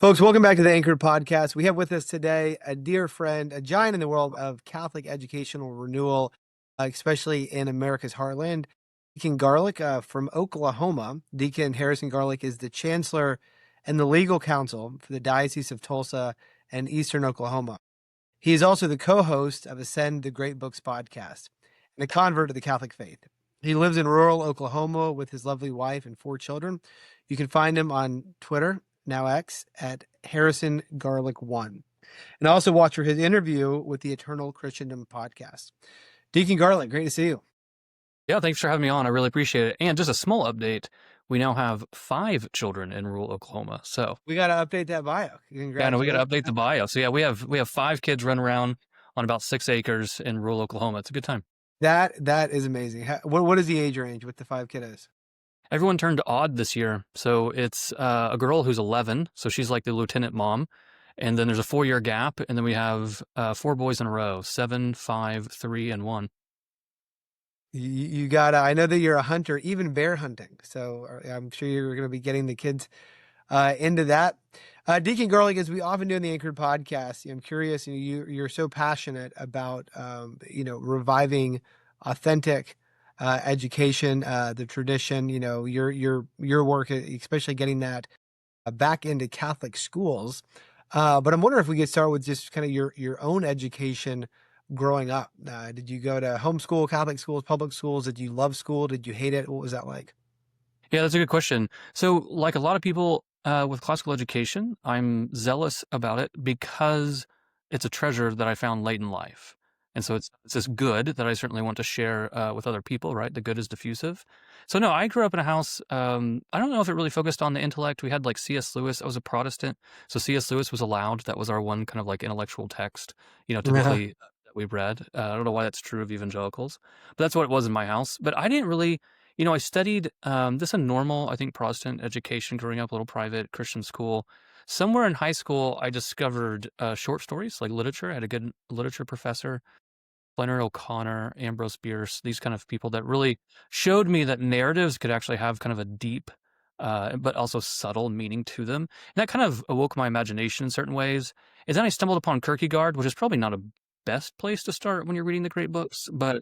Folks, welcome back to the Anchor Podcast. We have with us today a dear friend, a giant in the world of Catholic educational renewal, especially in America's heartland, Deacon Garlick from Oklahoma. Deacon Harrison Garlick is the Chancellor and the Legal Counsel for the Diocese of Tulsa and Eastern Oklahoma. He is also the co-host of Ascend the Great Books podcast and a convert to the Catholic faith. He lives in rural Oklahoma with his lovely wife and 4 children. You can find him on Twitter, now X, at Harrison Garlick 1. And also watch for his interview with the Eternal Christendom podcast. Deacon Garlick, great to see you. Yeah, thanks for having me on. I really appreciate it. And just a small update, we now have 5 children in rural Oklahoma. So we got to update that bio. yeah, no, we got to update the bio. So yeah, we have 5 kids running around on about 6 acres in rural Oklahoma. It's a good time. That is amazing. What is the age range with the 5 kiddos? Everyone turned odd this year. So it's a girl who's 11. So she's like the lieutenant mom. And then there's a 4-year gap. And then we have 4 boys in a row, 7, 5, 3, and 1. You got I know that you're a hunter, even bear hunting. So I'm sure you're going to be getting the kids into that. Deacon Garlick, as we often do in the Anchored podcast, I'm curious, you're so passionate about, reviving authentic education, the tradition, your work, especially getting that back into Catholic schools. But I'm wondering if we could start with just kind of your own education growing up. Did you go to homeschool, Catholic schools, public schools? Did you love school? Did you hate it? What was that like? Yeah, that's a good question. So like a lot of people with classical education, I'm zealous about it because it's a treasure that I found late in life. And so it's this good that I certainly want to share with other people, right? The good is diffusive. So no, I grew up in a house, I don't know if it really focused on the intellect. We had like C.S. Lewis. I was a Protestant. So C.S. Lewis was allowed. That was our one kind of like intellectual text, typically that we read. I don't know why that's true of evangelicals, but that's what it was in my house. But I didn't really... I studied this a normal, I think, Protestant education growing up, a little private Christian school. Somewhere in high school, I discovered short stories, like literature. I had a good literature professor, Flannery O'Connor, Ambrose Bierce, these kind of people that really showed me that narratives could actually have kind of a deep but also subtle meaning to them. And that kind of awoke my imagination in certain ways. And then I stumbled upon Kierkegaard, which is probably not a best place to start when you're reading the great books, but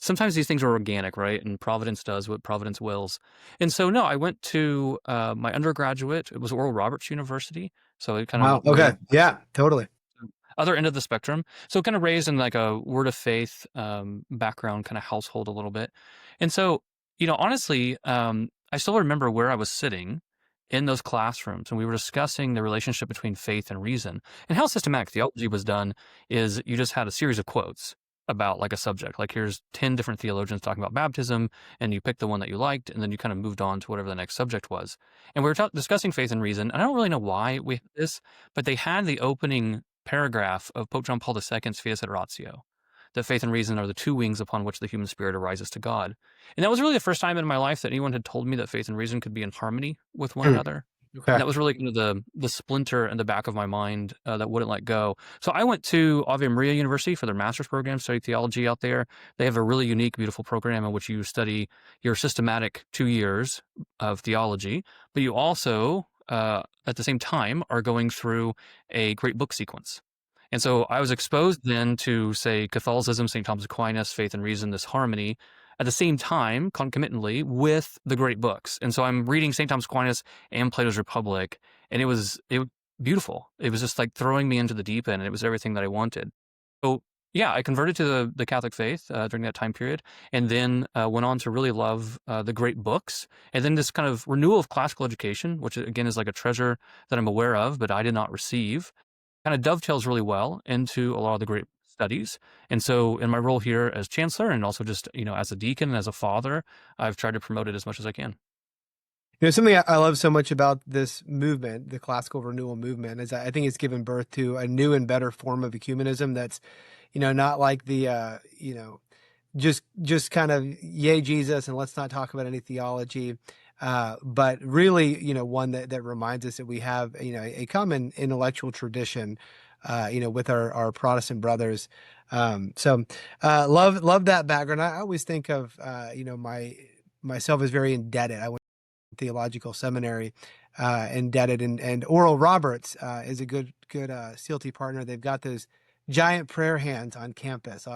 sometimes these things are organic, right? And Providence does what Providence wills. And so, no, I went to my undergraduate. It was Oral Roberts University. So it kind of... Wow. Okay. Yeah, totally. Other end of the spectrum. So kind of raised in like a word of faith background kind of household a little bit. And so, honestly, I still remember where I was sitting in those classrooms, and we were discussing the relationship between faith and reason. And how systematic theology was done is you just had a series of quotes about like a subject. Like here's 10 different theologians talking about baptism, and you picked the one that you liked, and then you kind of moved on to whatever the next subject was. And we were discussing faith and reason. And I don't really know why we had this, but they had the opening paragraph of Pope John Paul II's Fides et Ratio, that faith and reason are the 2 wings upon which the human spirit arises to God. And that was really the first time in my life that anyone had told me that faith and reason could be in harmony with one another. Okay. And that was really kind of the splinter in the back of my mind that wouldn't let go. So I went to Ave Maria University for their master's program, studied theology out there. They have a really unique, beautiful program in which you study your systematic 2 years of theology, but you also, at the same time, are going through a great book sequence. And so I was exposed then to, say, Catholicism, St. Thomas Aquinas, faith and reason, this harmony, at the same time, concomitantly, with the great books. And so I'm reading St. Thomas Aquinas and Plato's Republic, and it was beautiful. It was just like throwing me into the deep end, and it was everything that I wanted. So yeah, I converted to the Catholic faith during that time period, and then went on to really love the great books. And then this kind of renewal of classical education, which again is like a treasure that I'm aware of, but I did not receive, kind of dovetails really well into a lot of the great studies. And so in my role here as chancellor, and also just, as a deacon and as a father, I've tried to promote it as much as I can. Something I love so much about this movement, the classical renewal movement, is I think it's given birth to a new and better form of ecumenism that's, not like the, just kind of, yay, Jesus, and let's not talk about any theology. But really, one that reminds us that we have, a common intellectual tradition, with our Protestant brothers. Love that background. I always think of, myself as very indebted. I went to theological seminary, indebted. And Oral Roberts is a good CLT partner. They've got those giant prayer hands on campus.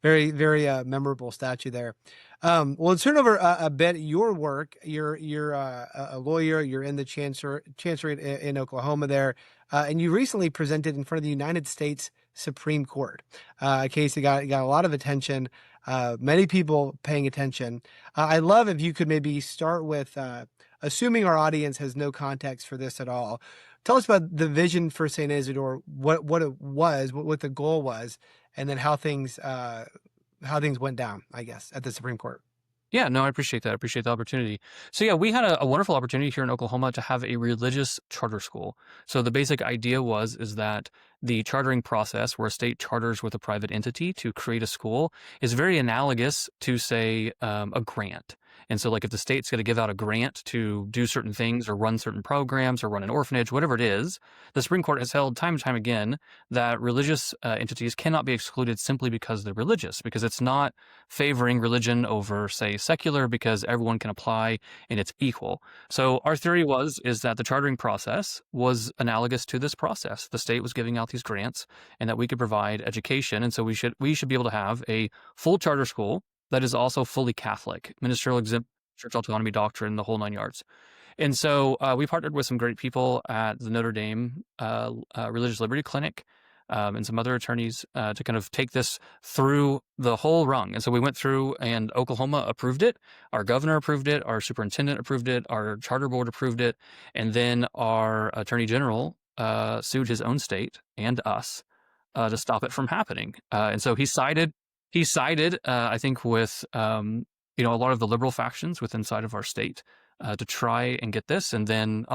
Very, very memorable statue there. Well, let's turn over a bit your work. You're a lawyer. You're in the chancellery in Oklahoma there, and you recently presented in front of the United States Supreme Court, a case that got a lot of attention. Many people paying attention. I'd love if you could maybe start with, assuming our audience has no context for this at all. Tell us about the vision for St. Isidore, what it was, what the goal was, and then how things went down, I guess, at the Supreme Court. Yeah, no, I appreciate that. I appreciate the opportunity. So yeah, we had a wonderful opportunity here in Oklahoma to have a religious charter school. So the basic idea is that the chartering process, where a state charters with a private entity to create a school, is very analogous to, say, a grant. And so, like, if the state's going to give out a grant to do certain things or run certain programs or run an orphanage, whatever it is, the Supreme Court has held time and time again that religious entities cannot be excluded simply because they're religious, because it's not favoring religion over, say, secular, because everyone can apply and it's equal. So our theory is that the chartering process was analogous to this process. The state was giving out these grants, and that we could provide education, and so we should be able to have a full charter school that is also fully Catholic, ministerial exempt, church autonomy doctrine, the whole 9 yards. And so we partnered with some great people at the Notre Dame Religious Liberty Clinic, and some other attorneys to kind of take this through the whole rung. And so we went through, and Oklahoma approved it, our governor approved it, our superintendent approved it, our charter board approved it, and then our attorney general sued his own state and us to stop it from happening. And so he sided, I think, with a lot of the liberal factions within inside of our state to try and get this. And then,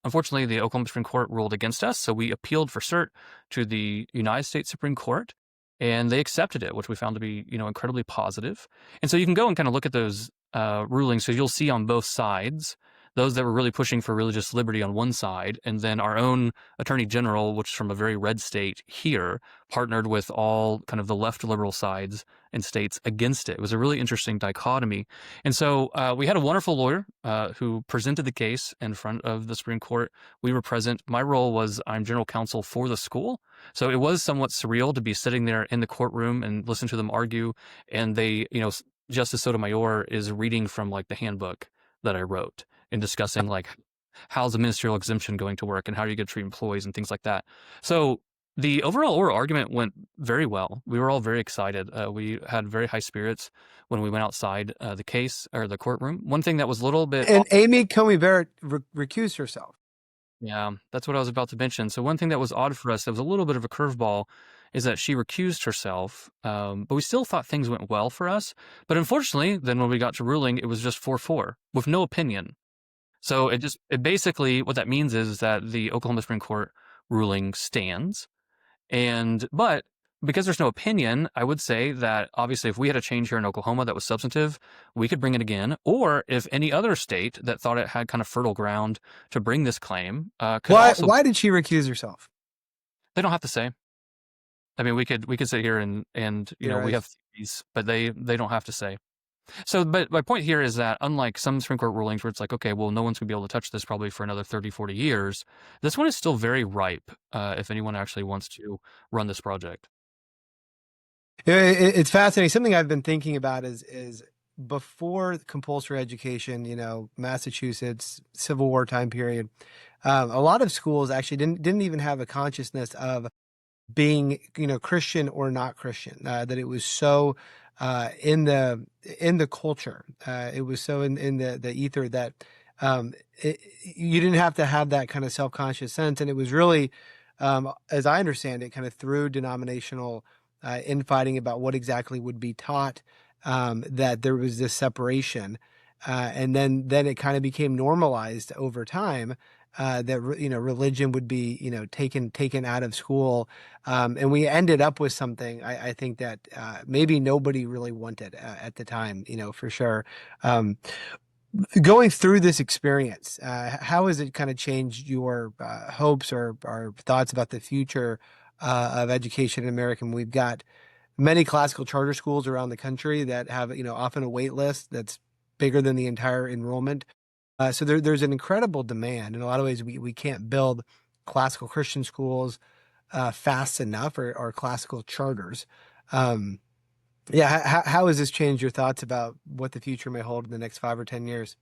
unfortunately, the Oklahoma Supreme Court ruled against us. So we appealed for cert to the United States Supreme Court, and they accepted it, which we found to be, incredibly positive. And so you can go and kind of look at those rulings. So you'll see on both sides, those that were really pushing for religious liberty on one side, and then our own attorney general, which is from a very red state here, partnered with all kind of the left liberal sides and states against it. It was a really interesting dichotomy. And so we had a wonderful lawyer who presented the case in front of the Supreme Court. We were present. My role was I'm general counsel for the school. So it was somewhat surreal to be sitting there in the courtroom and listen to them argue. And they, Justice Sotomayor is reading from like the handbook that I wrote and discussing like how's the ministerial exemption going to work and how are you going to treat employees and things like that. So the overall oral argument went very well. We were all very excited. We had very high spirits when we went outside the case or the courtroom. One thing that was a little bit... And Amy Coney Barrett recused herself. Yeah, that's what I was about to mention. So one thing that was odd for us, that was a little bit of a curveball, is that she recused herself, but we still thought things went well for us. But unfortunately, then when we got to ruling, it was just 4-4 with no opinion. So it basically, what that means is that the Oklahoma Supreme Court ruling stands. But because there's no opinion, I would say that obviously if we had a change here in Oklahoma that was substantive, we could bring it again. Or if any other state that thought it had kind of fertile ground to bring this claim could also... Why did she recuse herself? They don't have to say. I mean, we could sit here and we have theories, but they don't have to say. So, but my point here is that unlike some Supreme Court rulings where it's like, okay, well, no one's going to be able to touch this probably for another 30, 40 years, this one is still very ripe if anyone actually wants to run this project. It's fascinating. Something I've been thinking about is before compulsory education, Massachusetts, Civil War time period, a lot of schools actually didn't even have a consciousness of being, Christian or not Christian, that it was so in the culture. It was so in the ether that you didn't have to have that kind of self-conscious sense. And it was really, as I understand it, kind of through denominational infighting about what exactly would be taught, that there was this separation. And then it kind of became normalized over time. That religion would be taken out of school, and we ended up with something I think that maybe nobody really wanted at the time, for sure. Going through this experience, how has it kind of changed your hopes or thoughts about the future of education in America? We've got many classical charter schools around the country that have often a wait list that's bigger than the entire enrollment. So there's an incredible demand. In a lot of ways, we can't build classical Christian schools fast enough, or classical charters. Um, yeah, how has this changed your thoughts about what the future may hold in the next 5 or 10 years?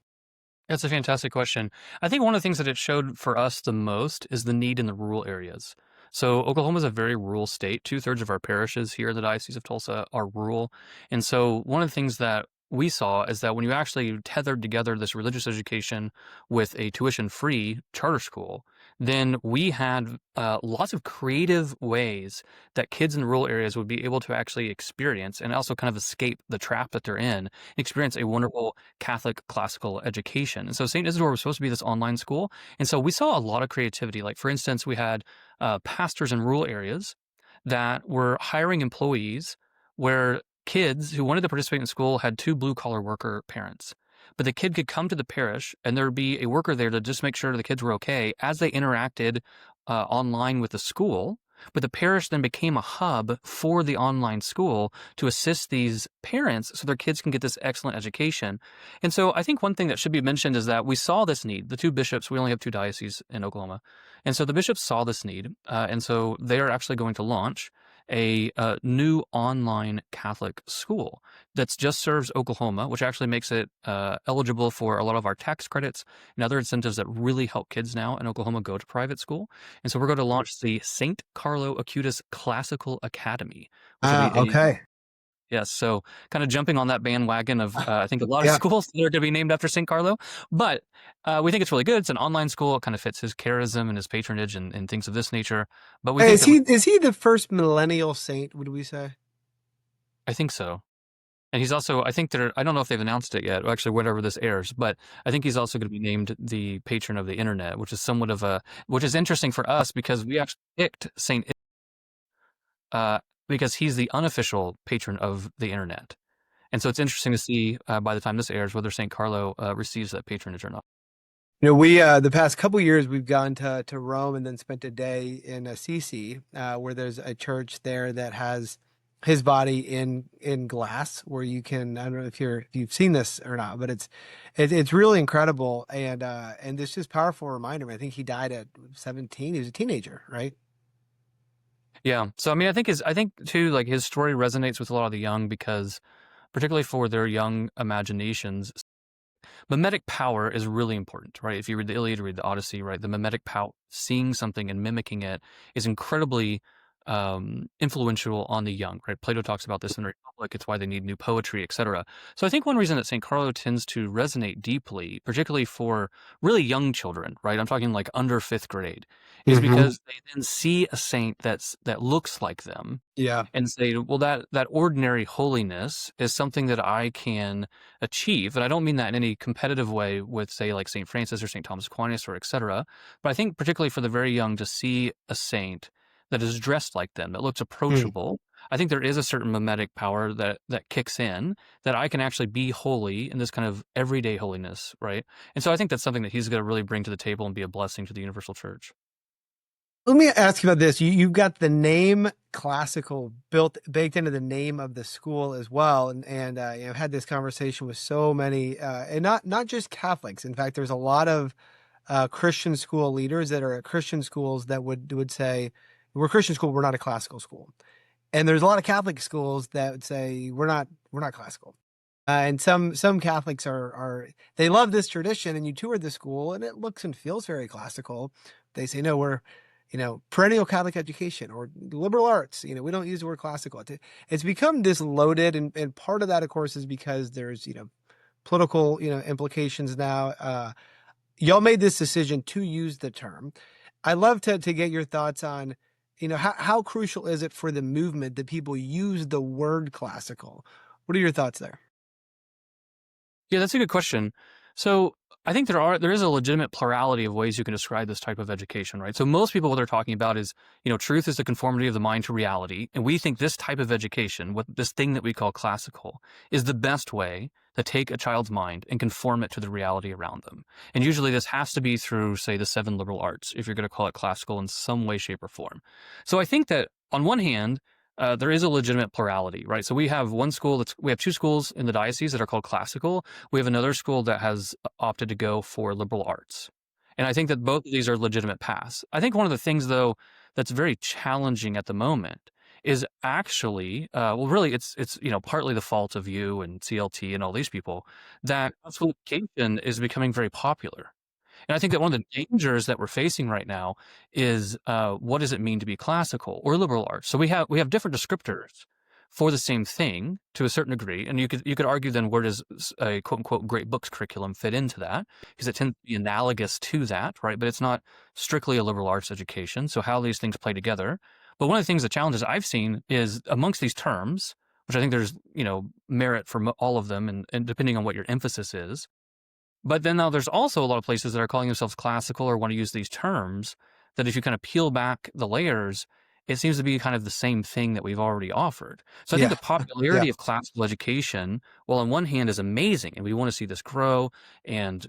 That's a fantastic question. I think one of the things that it showed for us the most is the need in the rural areas. So Oklahoma is a very rural state. 2/3 of our parishes here in the Diocese of Tulsa are rural. And so one of the things that we saw is that when you actually tethered together this religious education with a tuition-free charter school, then we had lots of creative ways that kids in rural areas would be able to actually experience and also kind of escape the trap that they're in, experience a wonderful Catholic classical education. And so St. Isidore was supposed to be this online school. And so we saw a lot of creativity. Like, for instance, we had pastors in rural areas that were hiring employees where kids who wanted to participate in school had two blue collar worker parents. But the kid could come to the parish and there would be a worker there to just make sure the kids were okay as they interacted online with the school. But the parish then became a hub for the online school to assist these parents so their kids can get this excellent education. And so I think one thing that should be mentioned is that we saw this need. The two bishops, we only have two dioceses in Oklahoma. And so the bishops saw this need. And so they are actually going to launch a new online Catholic school that just serves Oklahoma, which actually makes it eligible for a lot of our tax credits and other incentives that really help kids now in Oklahoma go to private school. And so we're going to launch the St. Carlo Acutis Classical Academy, which will be Ah, okay. yes, so kind of jumping on that bandwagon of I think a lot of Yeah. schools that are going to be named after St. Carlo, but we think it's really good. It's an online school. It kind of fits his charism and his patronage and things of this nature. But we Hey, think that is he the first millennial saint, would we say? I think so. And he's also, I think I don't know if they've announced it yet, or actually whenever this airs, but I think he's also going to be named the patron of the internet, which is somewhat of which is interesting for us because we actually picked because he's the unofficial patron of the internet. And so it's interesting to see by the time this airs whether St. Carlo receives that patronage or not. We the past couple years we've gone to Rome and then spent a day in Assisi, where there's a church there that has his body in glass, where you can, I don't know if you've seen this or not, but it's really incredible, and this just powerful reminder. I think he died at 17. He was a teenager, right? Yeah. So I mean, I think too, like his story resonates with a lot of the young because particularly for their young imaginations, mimetic power is really important, right? If you read the Iliad, read the Odyssey, right? The mimetic power, seeing something and mimicking it, is incredibly influential on the young, right? Plato talks about this in the Republic. It's why they need new poetry, etc. So I think one reason that St. Carlo tends to resonate deeply, particularly for really young children, right? I'm talking like under fifth grade, is Hmm. because they then see a saint that looks like them Yeah. and say, well, that ordinary holiness is something that I can achieve. And I don't mean that in any competitive way with, say, like St. Francis or St. Thomas Aquinas or etc. But I think particularly for the very young to see a saint that is dressed like them, that looks Mm. approachable, I think there is a certain mimetic power that kicks in that I can actually be holy in this kind of everyday holiness, right? And so I think that's something that he's going to really bring to the table and be a blessing to the universal church. Let me ask you about this. You've got the name classical baked into the name of the school as well, and I've had this conversation with so many, and not just Catholics. In fact, there's a lot of Christian school leaders that are at Christian schools that would say, "We're a Christian school. We're not a classical school." And there's a lot of Catholic schools that would say, "We're not classical." And some Catholics are they love this tradition, and you tour the school, and it looks and feels very classical. They say, "No, we're, perennial Catholic education or liberal arts. We don't use the word classical." It's become this loaded, and part of that, of course, is because there's political implications now. Y'all made this decision to use the term. I'd love to get your thoughts on, how crucial is it for the movement that people use the word classical? What are your thoughts there? Yeah, that's a good question. So I think there is a legitimate plurality of ways you can describe this type of education, right? So most people, what they're talking about is, truth is the conformity of the mind to reality. And we think this type of education, what this thing that we call classical, is the best way to take a child's mind and conform it to the reality around them. And usually this has to be through, say, the seven liberal arts, if you're going to call it classical in some way, shape, or form. So I think that on one hand, there is a legitimate plurality, right? So we have we have two schools in the diocese that are called classical. We have another school that has opted to go for liberal arts. And I think that both of these are legitimate paths. I think one of the things, though, that's very challenging at the moment is actually, well, really, it's partly the fault of you and CLT and all these people that classical education is becoming very popular. And I think that one of the dangers that we're facing right now is what does it mean to be classical or liberal arts? So we have different descriptors for the same thing to a certain degree, and you could argue then where does a quote unquote great books curriculum fit into that, because it tends to be analogous to that, right? But it's not strictly a liberal arts education. So how these things play together. But one of the things, the challenges I've seen is amongst these terms, which I think there's merit for all of them, and depending on what your emphasis is. But then now there's also a lot of places that are calling themselves classical or want to use these terms that if you kind of peel back the layers, it seems to be kind of the same thing that we've already offered. So I think Yeah. the Yeah. popularity of classical education, well, on one hand is amazing and we want to see this grow and,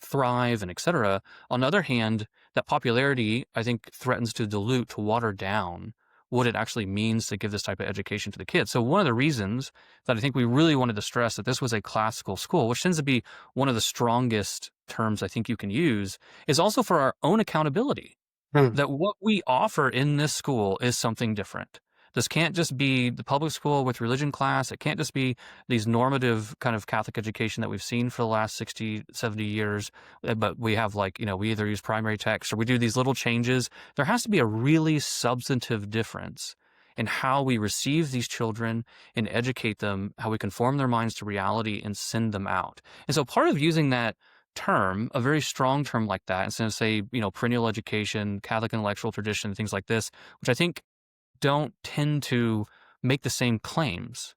thrive and et cetera. On the other hand, that popularity, I think, threatens to dilute, to water down what it actually means to give this type of education to the kids. So one of the reasons that I think we really wanted to stress that this was a classical school, which tends to be one of the strongest terms I think you can use, is also for our own accountability, Hmm. that what we offer in this school is something different. This can't just be the public school with religion class. It can't just be these normative kind of Catholic education that we've seen for the last 60, 70 years. But we have we either use primary text or we do these little changes. There has to be a really substantive difference in how we receive these children and educate them, how we conform their minds to reality and send them out. And so part of using that term, a very strong term like that, instead of say, perennial education, Catholic intellectual tradition, things like this, which I think don't tend to make the same claims,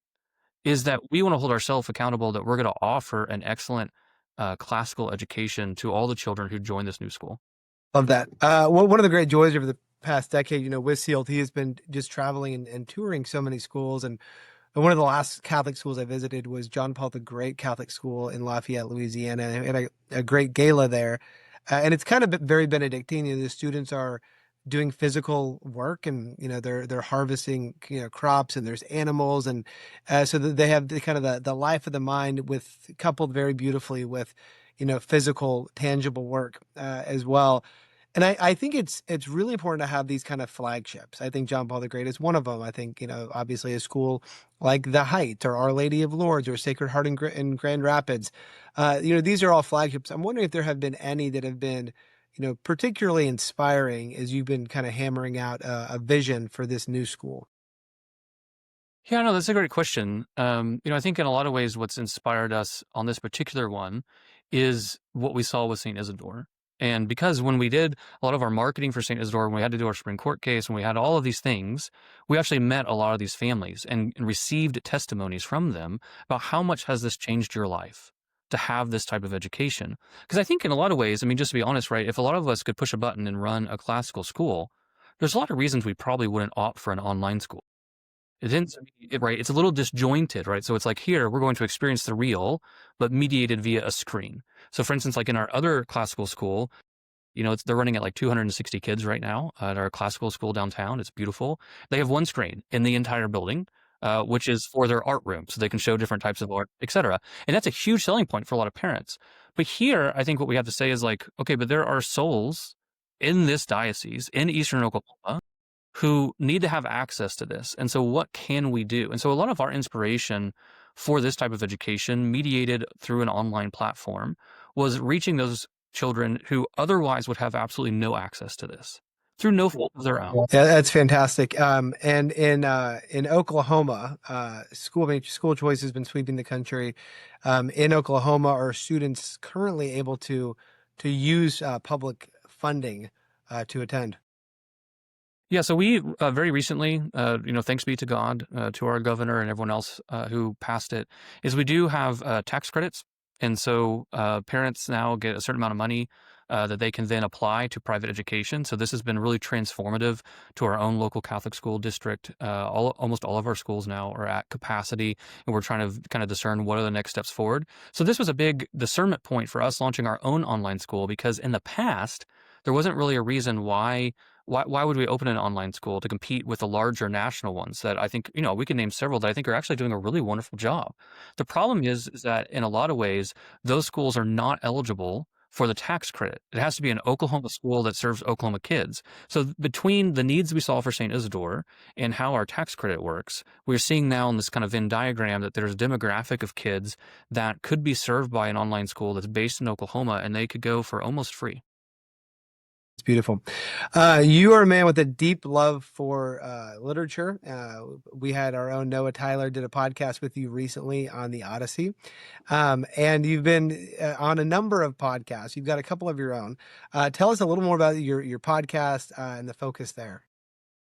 is that we want to hold ourselves accountable that we're going to offer an excellent classical education to all the children who join this new school. Love that. One of the great joys over the past decade, with CLT has been just traveling and touring so many schools. And one of the last Catholic schools I visited was John Paul the Great Catholic School in Lafayette, Louisiana, and a great gala there. And it's kind of very Benedictine. The students are doing physical work, and they're harvesting crops, and there's animals, and so that they have the kind of the life of the mind with coupled very beautifully with physical tangible work as well. And I think it's really important to have these kind of flagships. I think John Paul the Great is one of them. I think, obviously a school like the Heights or Our Lady of Lourdes or Sacred Heart in Grand Rapids, these are all flagships. I'm wondering if there have been any that have been, particularly inspiring as you've been kind of hammering out a vision for this new school. Yeah, no, that's a great question. I think in a lot of ways, what's inspired us on this particular one is what we saw with St. Isidore. And because when we did a lot of our marketing for St. Isidore, when we had to do our Supreme Court case, when we had all of these things, we actually met a lot of these families and received testimonies from them about how much has this changed your life to have this type of education. Because I think in a lot of ways, I mean, just to be honest, right, if a lot of us could push a button and run a classical school, there's a lot of reasons we probably wouldn't opt for an online school. It ends right, it's a little disjointed, right? So it's like here, we're going to experience the real, but mediated via a screen. So for instance, like in our other classical school, they're running at like 260 kids right now at our classical school downtown. It's beautiful. They have one screen in the entire building, which is for their art room, so they can show different types of art, etc. And that's a huge selling point for a lot of parents. But here, I think what we have to say is like, okay, but there are souls in this diocese in Eastern Oklahoma who need to have access to this. And so what can we do? And so a lot of our inspiration for this type of education, mediated through an online platform, was reaching those children who otherwise would have absolutely no access to this through no fault of their own. Yeah, that's fantastic. And in Oklahoma, school choice has been sweeping the country. In Oklahoma, are students currently able to use public funding to attend? Yeah, so we very recently, thanks be to God, to our governor and everyone else who passed it, is we do have tax credits. And so parents now get a certain amount of money that they can then apply to private education. So this has been really transformative to our own local Catholic school district. Almost all of our schools now are at capacity, and we're trying to kind of discern what are the next steps forward. So this was a big discernment point for us launching our own online school, because in the past, there wasn't really a reason why Why would we open an online school to compete with the larger national ones that I think, we can name several that I think are actually doing a really wonderful job. The problem is that in a lot of ways, those schools are not eligible for the tax credit. It has to be an Oklahoma school that serves Oklahoma kids. So between the needs we saw for St. Isidore and how our tax credit works, we're seeing now in this kind of Venn diagram that there's a demographic of kids that could be served by an online school that's based in Oklahoma, and they could go for almost free. It's beautiful. You are a man with a deep love for literature. We had our own Noah Tyler did a podcast with you recently on the Odyssey. And you've been on a number of podcasts. You've got a couple of your own. Tell us a little more about your podcast and the focus there.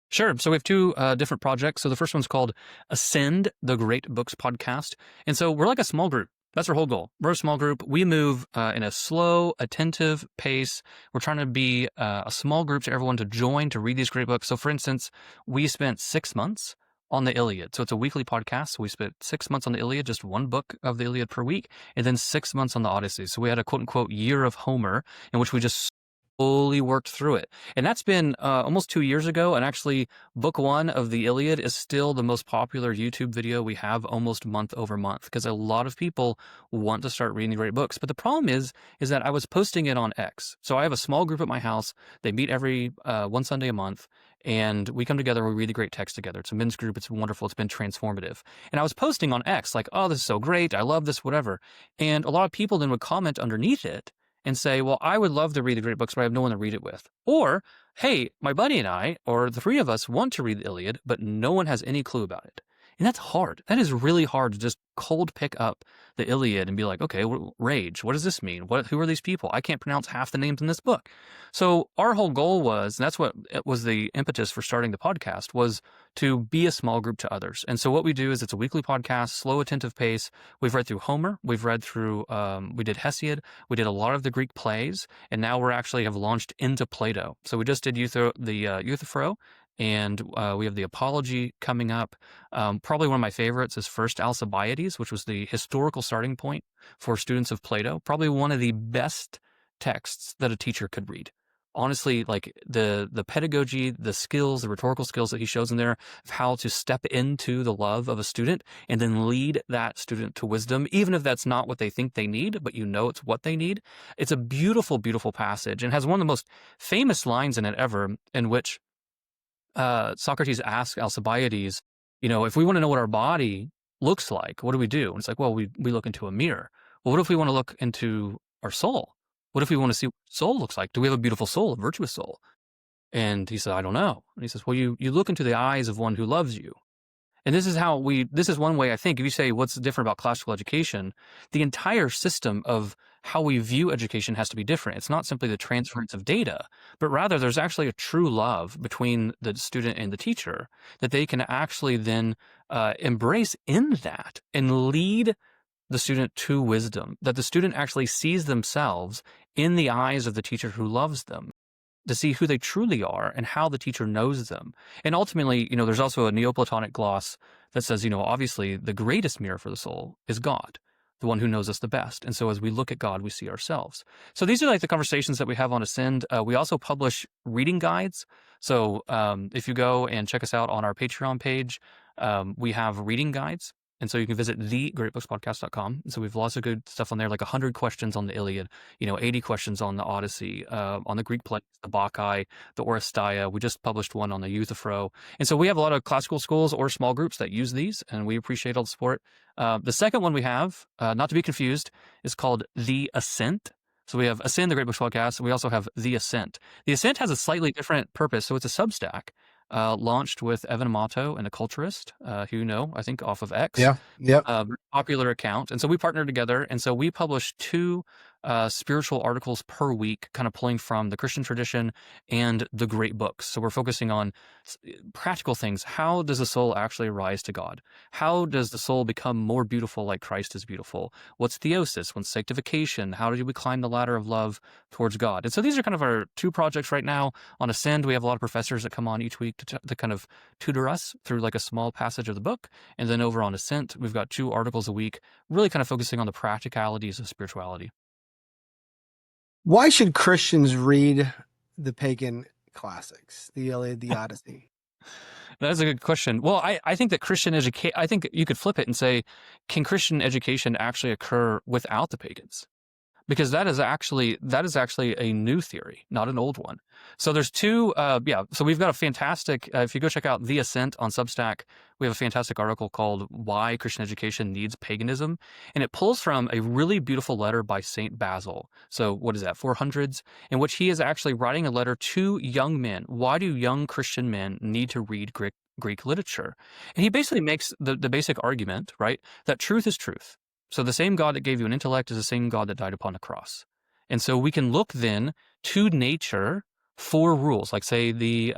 Sure. So we have two different projects. So the first one's called Ascend, the Great Books Podcast. And so we're like a small group. That's our whole goal. We're a small group. We move in a slow, attentive pace. We're trying to be a small group to everyone to join to read these great books. So for instance, we spent 6 months on the Iliad. So it's a weekly podcast. So we spent 6 months on the Iliad, just one book of the Iliad per week, and then 6 months on the Odyssey. So we had a quote unquote year of Homer in which we just slowly worked through it. And that's been almost 2 years ago. And actually, book one of the Iliad is still the most popular YouTube video we have almost month over month, because a lot of people want to start reading the great books. But the problem is that I was posting it on X. So I have a small group at my house. They meet every one Sunday a month. And we come together, we read the great text together. It's a men's group. It's wonderful. It's been transformative. And I was posting on X like, oh, this is so great. I love this, whatever. And a lot of people then would comment underneath it and say, well, I would love to read the great books, but I have no one to read it with. Or, hey, my buddy and I, or the three of us, want to read the Iliad, but no one has any clue about it. And that's hard. That is really hard to just cold pick up the Iliad and be like, okay, rage. What does this mean? Who are these people? I can't pronounce half the names in this book. So our whole goal was, and that's what it was the impetus for starting the podcast, was to be a small group to others. And so what we do is it's a weekly podcast, slow, attentive pace. We've read through Homer. We've read through, we did Hesiod. We did a lot of the Greek plays. And now we're actually have launched into Plato. So we just did Euthyphro. And we have the Apology coming up. Probably one of my favorites is First Alcibiades, which was the historical starting point for students of Plato. Probably one of the best texts that a teacher could read. Honestly, like the pedagogy, the skills, the rhetorical skills that he shows in there of how to step into the love of a student and then lead that student to wisdom, even if that's not what they think they need, but it's what they need. It's a beautiful, beautiful passage and has one of the most famous lines in it ever, in which Socrates asked Alcibiades, if we want to know what our body looks like, what do we do? And it's like, well, we look into a mirror. Well, what if we want to look into our soul? What if we want to see what soul looks like? Do we have a beautiful soul, a virtuous soul? And he said, I don't know. And he says, well, you look into the eyes of one who loves you. And this is one way, I think, if you say what's different about classical education, the entire system of how we view education has to be different. It's not simply the transference of data, but rather there's actually a true love between the student and the teacher that they can actually then embrace in that and lead the student to wisdom, that the student actually sees themselves in the eyes of the teacher who loves them, to see who they truly are and how the teacher knows them. And ultimately, there's also a Neoplatonic gloss that says, obviously the greatest mirror for the soul is God, the one who knows us the best. And so as we look at God, we see ourselves. So these are like the conversations that we have on Ascend. We also publish reading guides. So if you go and check us out on our Patreon page, we have reading guides. And so you can visit thegreatbookspodcast.com. And so we have lots of good stuff on there, like 100 questions on the Iliad, 80 questions on the Odyssey, on the Greek plays, the Bacchae, the Oresteia. We just published one on the Euthyphro. And so we have a lot of classical schools or small groups that use these, and we appreciate all the support. The second one we have, not to be confused, is called The Ascent. So we have Ascend, the Great Books Podcast, and we also have The Ascent. The Ascent has a slightly different purpose, so it's a Substack. Launched with Evan Amato and a culturist, who you know, I think, off of X. Yeah. Yep. Popular account. And so we partnered together. And so we published 2 spiritual articles per week, kind of pulling from the Christian tradition and the great books. So we're focusing on practical things. How does the soul actually rise to God? How does the soul become more beautiful like Christ is beautiful? What's theosis? What's sanctification? How do we climb the ladder of love towards God? And so these are kind of our 2 projects right now. On Ascend, we have a lot of professors that come on each week to kind of tutor us through like a small passage of the book. And then over on Ascent, we've got 2 articles a week, really kind of focusing on the practicalities of spirituality. Why should Christians read the pagan classics, the Iliad, the Odyssey? That's a good question. Well, I think that I think you could flip it and say, can Christian education actually occur without the pagans? Because that is actually a new theory, not an old one. So there's two. So we've got a fantastic. If you go check out The Ascent on Substack, we have a fantastic article called "Why Christian Education Needs Paganism," and it pulls from a really beautiful letter by Saint Basil. So what is that? 400s, in which he is actually writing a letter to young men. Why do young Christian men need to read Greek literature? And he basically makes the basic argument, right, that truth is truth. So the same God that gave you an intellect is the same God that died upon the cross. And so we can look then to nature for rules, like say the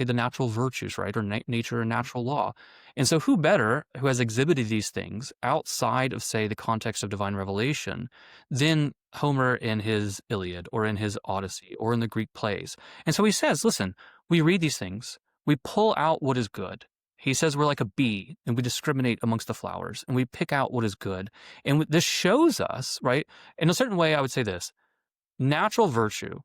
natural virtues, right, or nature and natural law. And so who better, who has exhibited these things outside of, say, the context of divine revelation, than Homer in his Iliad or in his Odyssey or in the Greek plays? And so he says, listen, we read these things, we pull out what is good. He says we're like a bee and we discriminate amongst the flowers and we pick out what is good. And this shows us, right? In a certain way, I would say this: natural virtue,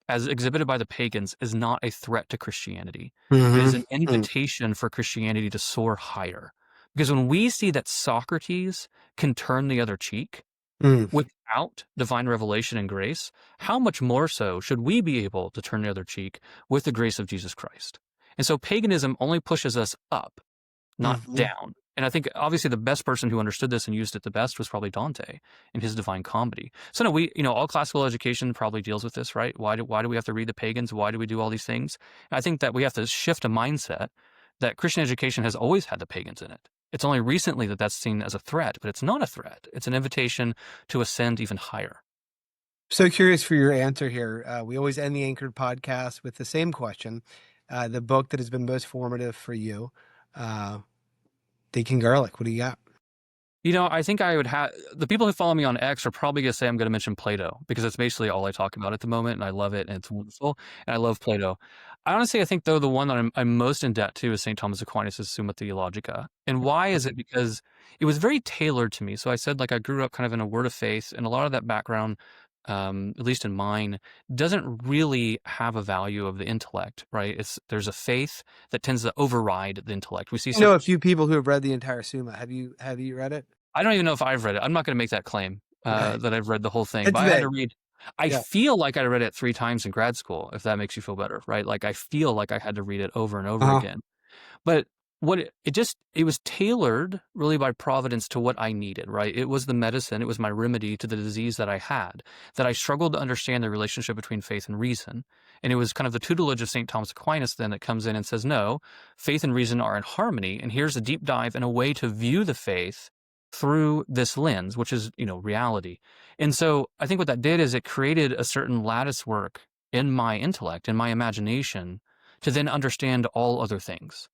as exhibited by the pagans, is not a threat to Christianity. It is an invitation for Christianity to soar higher. Because when we see that Socrates can turn the other cheek without divine revelation and grace, how much more so should we be able to turn the other cheek with the grace of Jesus Christ? And so paganism only pushes us up, not down. And I think obviously the best person who understood this and used it the best was probably Dante in his Divine Comedy. So no, all classical education probably deals with this, right? Why do we have to read the pagans? Why do we do all these things? And I think that we have to shift a mindset that Christian education has always had the pagans in it. It's only recently that that's seen as a threat, but it's not a threat. It's an invitation to ascend even higher. So curious for your answer here. We always end the Anchored podcast with the same question. The book that has been most formative for you, Deacon Garlick, what do you got? I think I would have the people who follow me on X are probably going to say I'm going to mention Plato because it's basically all I talk about at the moment, and I love it, and it's wonderful, and I love Plato. I think, though, the one that I'm most in debt to is St. Thomas Aquinas' Summa Theologica. And why is it? Because it was very tailored to me. So I said, like, I grew up kind of in a word of faith, and a lot of that background, at least in mine, doesn't really have a value of the intellect, right? There's a faith that tends to override the intellect. We see I know a few people who have read the entire Summa. Have you read it? I don't even know if I've read it. I'm not going to make that claim Right. that I've read the whole thing, It's but I had to vague. read. I Yeah. feel like I read it 3 times in grad school, if that makes you feel better, right? Like I feel like I had to read it over and over Uh-huh. again. But it was tailored really by providence to what I needed, right? It was the medicine, it was my remedy to the disease that I had, that I struggled to understand the relationship between faith and reason. And it was kind of the tutelage of St. Thomas Aquinas then that comes in and says, no, faith and reason are in harmony. And here's a deep dive and a way to view the faith through this lens, which is, reality. And so I think what that did is it created a certain lattice work in my intellect, in my imagination, to then understand all other things.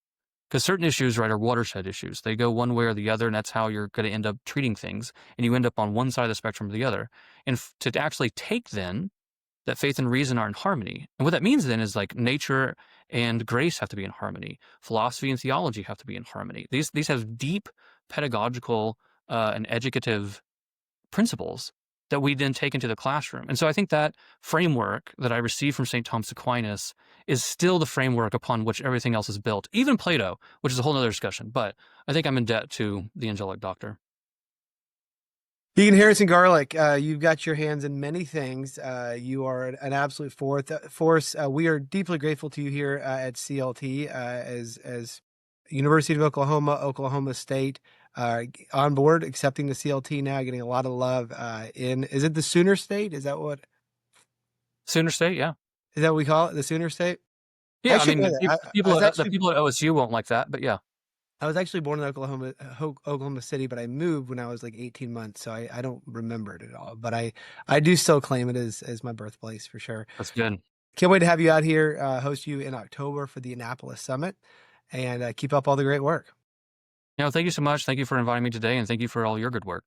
Because certain issues, right, are watershed issues. They go one way or the other, and that's how you're going to end up treating things. And you end up on one side of the spectrum or the other. And to actually take then that faith and reason are in harmony. And what that means then is like nature and grace have to be in harmony. Philosophy and theology have to be in harmony. These have deep pedagogical and educative principles that we then take into the classroom. And so I think that framework that I received from St. Thomas Aquinas is still the framework upon which everything else is built, even Plato, which is a whole other discussion. But I think I'm in debt to the angelic doctor. Deacon Harrison Garlick, you've got your hands in many things. You are an absolute force. We are deeply grateful to you here at CLT as University of Oklahoma, Oklahoma State, on board, accepting the CLT now, getting a lot of love is it the Sooner State? Is that what Sooner State, yeah. what we call it? The Sooner State? Yeah, I I should mean, know the that. people at OSU won't like that, but yeah. I was actually born in Oklahoma City, but I moved when I was like 18 months, so I don't remember it at all. But I do still claim it as my birthplace for sure. That's good. Can't wait to have you out here, host you in October for the Annapolis Summit, and keep up all the great work. Thank you so much. Thank you for inviting me today, and thank you for all your good work.